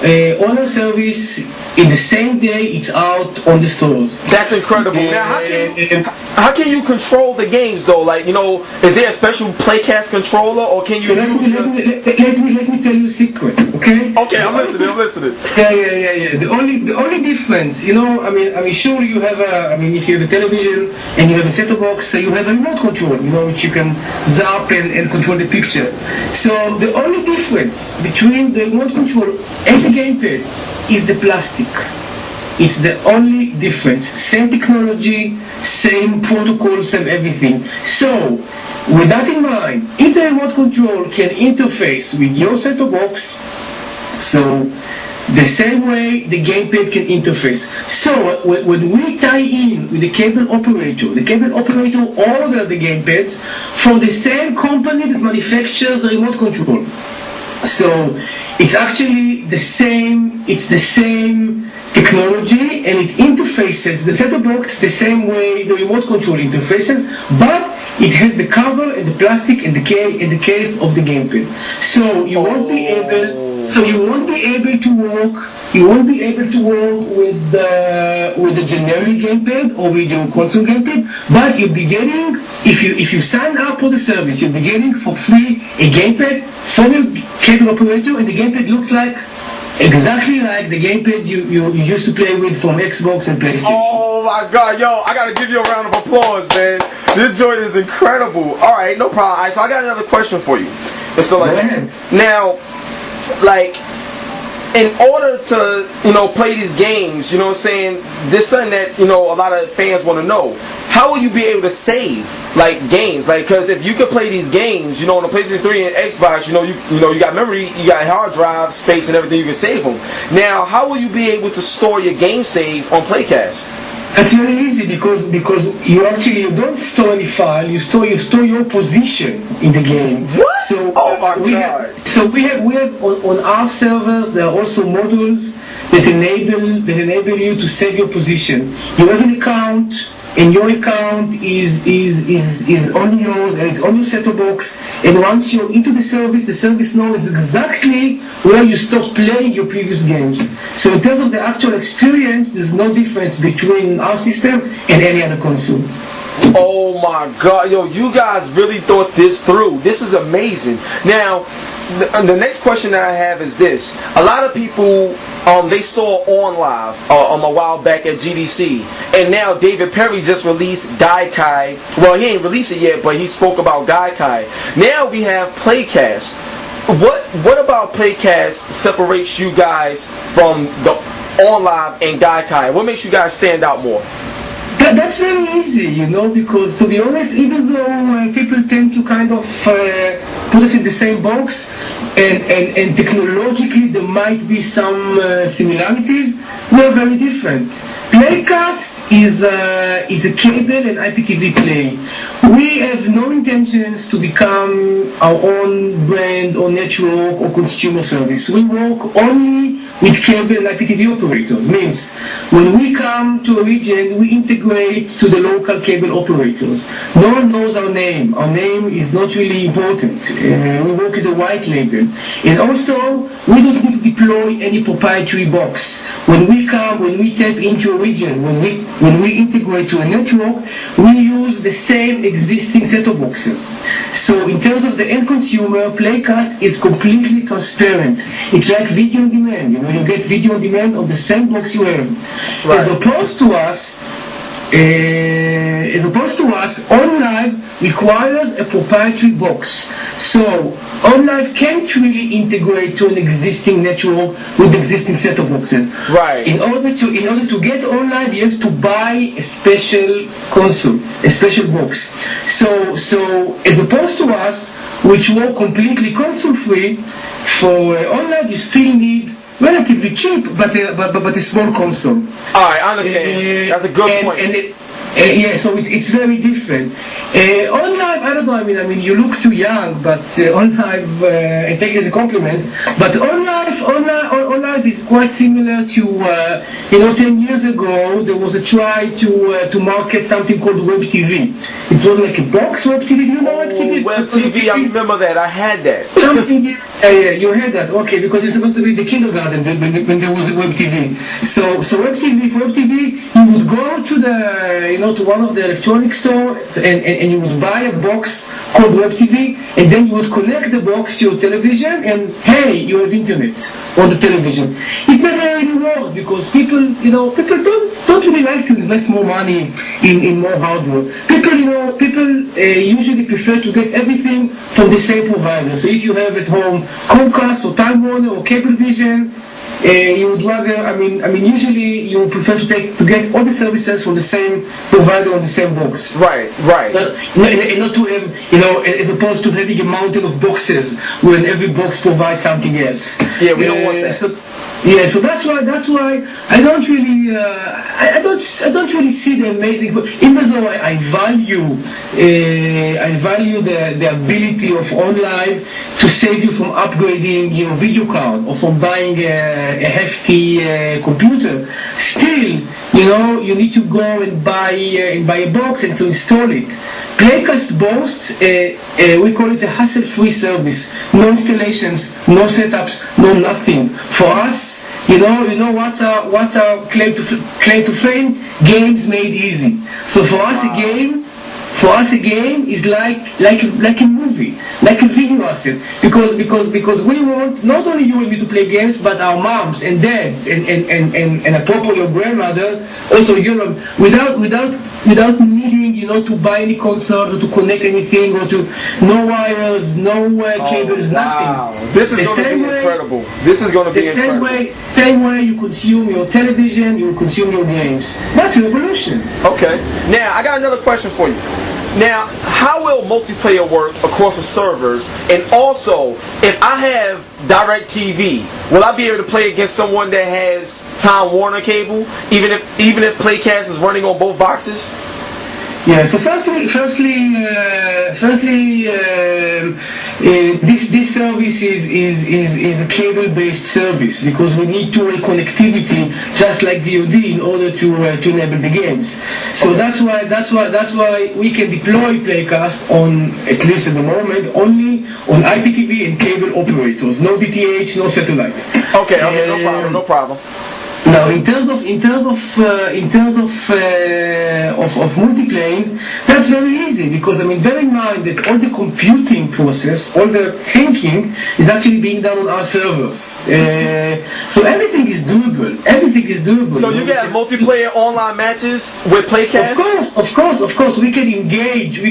on our service in the same day it's out on the stores. That's incredible. Now, how can you control the games though? Like, you know, is there a special Playcast controller, or can you? So let me tell you a secret, okay? Okay, I'm listening. Yeah. The only difference, you know, I mean, sure you have if you have a television and you have a set-top box, so you have a remote control, you know, which you can zap and control the picture. So the only difference between the remote control and the gamepad is the plastic. It's the only difference. Same technology, same protocol, same everything. So, with that in mind, if the remote control can interface with your set-top box, so the same way the gamepad can interface. So, when we tie in with the cable operator orders the gamepads from the same company that manufactures the remote control. So, it's actually the same technology, and it interfaces the set-top box the same way the remote control interfaces, but it has the cover and the plastic and the case of the gamepad. So you won't be able to work. You won't be able to work with the generic gamepad or with your console gamepad, but you'll be getting, if you sign up for the service, you'll be getting for free a gamepad from your cable operator, and the gamepad looks like exactly like the gamepads you used to play with from Xbox and PlayStation. Oh my God, yo, I gotta give you a round of applause, man. This joint is incredible. Alright, no problem. Alright, so I got another question for you. So now, like, in order to, you know, play these games, you know what I'm saying, this is something that, you know, a lot of fans want to know. How will you be able to save, like, games? Like, because if you could play these games, you know, on the PlayStation 3 and Xbox, you got memory, you got hard drive space and everything, you can save them. Now, how will you be able to store your game saves on Playcast? That's very easy because you don't store any file. You store your position in the game. What? So, oh my God! We have on our servers there are also modules that enable you to save your position. You have an account, and your account is only yours, and it's on your set-top box. And once you're into the service knows exactly where you stopped playing your previous games. So in terms of the actual experience, there's no difference between our system and any other console. Oh my God, yo, you guys really thought this through. This is amazing. Now, the next question that I have is this. A lot of people, they saw On Live a while back at GDC, and now David Perry just released Gaikai. Well, he ain't released it yet, but he spoke about Gaikai. Now we have Playcast. What about Playcast separates you guys from the On Live and Gaikai? What makes you guys stand out more? That's very easy, you know, because to be honest, even though people tend to kind of put us in the same box, and technologically there might be some similarities, we're very different. Playcast is a cable and IPTV play. We have no intentions to become our own brand or network or consumer service. We work only with cable and IPTV operators. Means when we come to a region, we integrate to the local cable operators. No one knows our name. Our name is not really important. We work as a white label. And also, we don't need to deploy any proprietary box. When we tap into a region, when we integrate to a network, we use the same existing set-top boxes. So in terms of the end consumer, Playcast is completely transparent. It's like video on demand. You know, you get video on demand on the same box you have. Right. As opposed to us, On Live requires a proprietary box. So On Live can't really integrate to an existing network with existing set-top boxes. Right. In order to get On Live, you have to buy a special console, a special box. So as opposed to us, which work completely console-free, for On Live you still need relatively cheap, but a small console. Alright, I understand. That's a good point. Yeah, so it's very different. On live, I don't know. I mean, you look too young, but on live, I take it as a compliment. But on live is quite similar to 10 years ago there was a try to market something called Web TV. It was like a box Web TV. Do you know Web TV? Web TV, I remember that. I had that. Something. Yeah, you had that. Okay, because you're supposed to be in the kindergarten when there was a Web TV. So Web TV, for Web TV, you would go to to one of the electronic stores and you would buy a box called Web TV, and then you would connect the box to your television, and hey, you have internet on the television. It never really worked because people don't really like to invest more money in more hardware. People usually prefer to get everything from the same provider. So if you have at home Comcast or Time Warner or Cablevision, you would rather, usually you would prefer to get all the services from the same provider on the same box. Right. And not to have, as opposed to having a mountain of boxes when every box provides something else. Yeah, we don't want that. So that's why I don't really I don't really see the amazing. Even though I value the ability of online to save you from upgrading your video card or from buying a hefty computer, still you need to go and buy a box and to install it. Playcast boasts we call it a hassle-free service. No installations, no setups, no nothing. For us, what's our claim to fame? Games made easy. So for us, a game is like a movie, like a video asset, because we want not only you and me to play games, but our moms and dads and a proper your grandmother also, without needing to buy any console or to connect anything or to no wires, no cables, nothing. This is going to be incredible. This is going to be incredible. Same way you consume your television, you consume your games. That's a revolution. Okay. Now I got another question for you. Now, how will multiplayer work across the servers? And also, if I have DirecTV, will I be able to play against someone that has Time Warner cable, even if Playcast is running on both boxes? Yeah. So firstly, this service is a cable-based service because we need two-way connectivity, just like VOD, in order to enable the games. So that's why we can deploy Playcast on, at least at the moment, only on IPTV and cable operators. No DTH, no satellite. Okay. No problem. Now, in terms of multiplaying, that's very easy because bear in mind that all the computing process, all the thinking, is actually being done on our servers. So everything is doable. So you get multiplayer online matches with Playcast? Of course. We can engage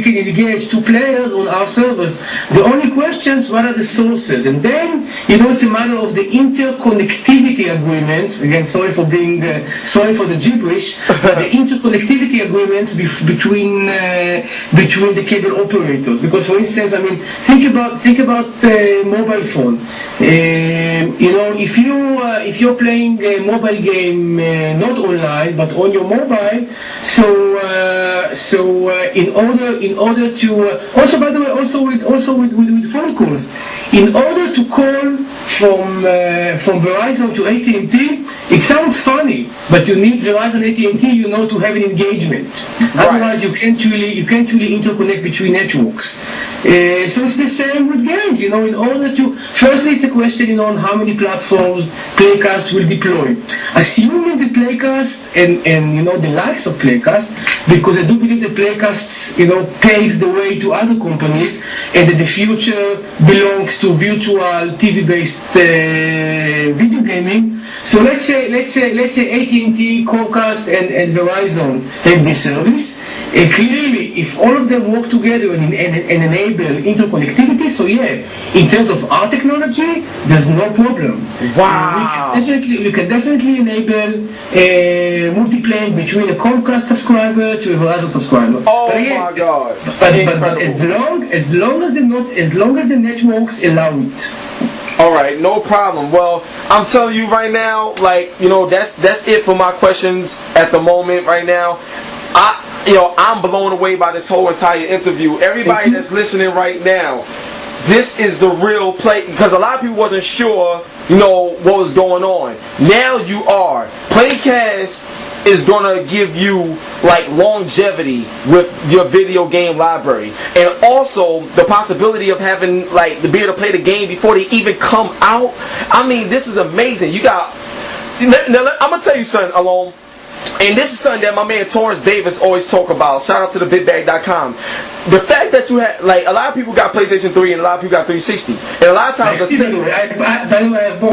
two players on our servers. The only questions, what are the sources? And then it's a matter of the interconnectivity agreements. Again, sorry for the gibberish, but the interconnectivity agreements between the cable operators. Because, for instance, think about mobile phone. If you're playing a mobile game not online but on your mobile, in order to also, by the way, also with phone calls, in order to call from Verizon to AT&T, it sounds funny, but you need Verizon AT&T, to have an engagement. Right. Otherwise, you can't really interconnect between networks. So it's the same with games. In order to, firstly, it's a question on how many platforms Playcast will deploy. Assuming the Playcast and the likes of Playcast, because I do believe that Playcast paves the way to other companies, and that the future belongs to virtual TV-based video gaming. So let's say AT&T, Comcast, and Verizon have this service. Clearly, if all of them work together and enable interconnectivity, so yeah, in terms of our technology, there's no problem. Wow. We can definitely enable multiplaying between a Comcast subscriber to a Verizon subscriber. Oh my God! But as long as the networks allow it. All right, no problem. Well, I'm telling you right now, that's it for my questions at the moment. Right now, Yo, I'm blown away by this whole entire interview. Everybody that's listening right now, this is the real play, because a lot of people wasn't sure, what was going on. Now you are. Playcast is gonna give you like longevity with your video game library, and also the possibility of having like the be able to play the game before they even come out. I mean, this is amazing. You got. Now, I'm gonna tell you something, Alone. And this is something that my man Torrance Davis always talk about. Shout out to thebitbag.com. The fact that you had, like, a lot of people got PlayStation 3 and a lot of people got 360. And a lot of times, by the way, I have both.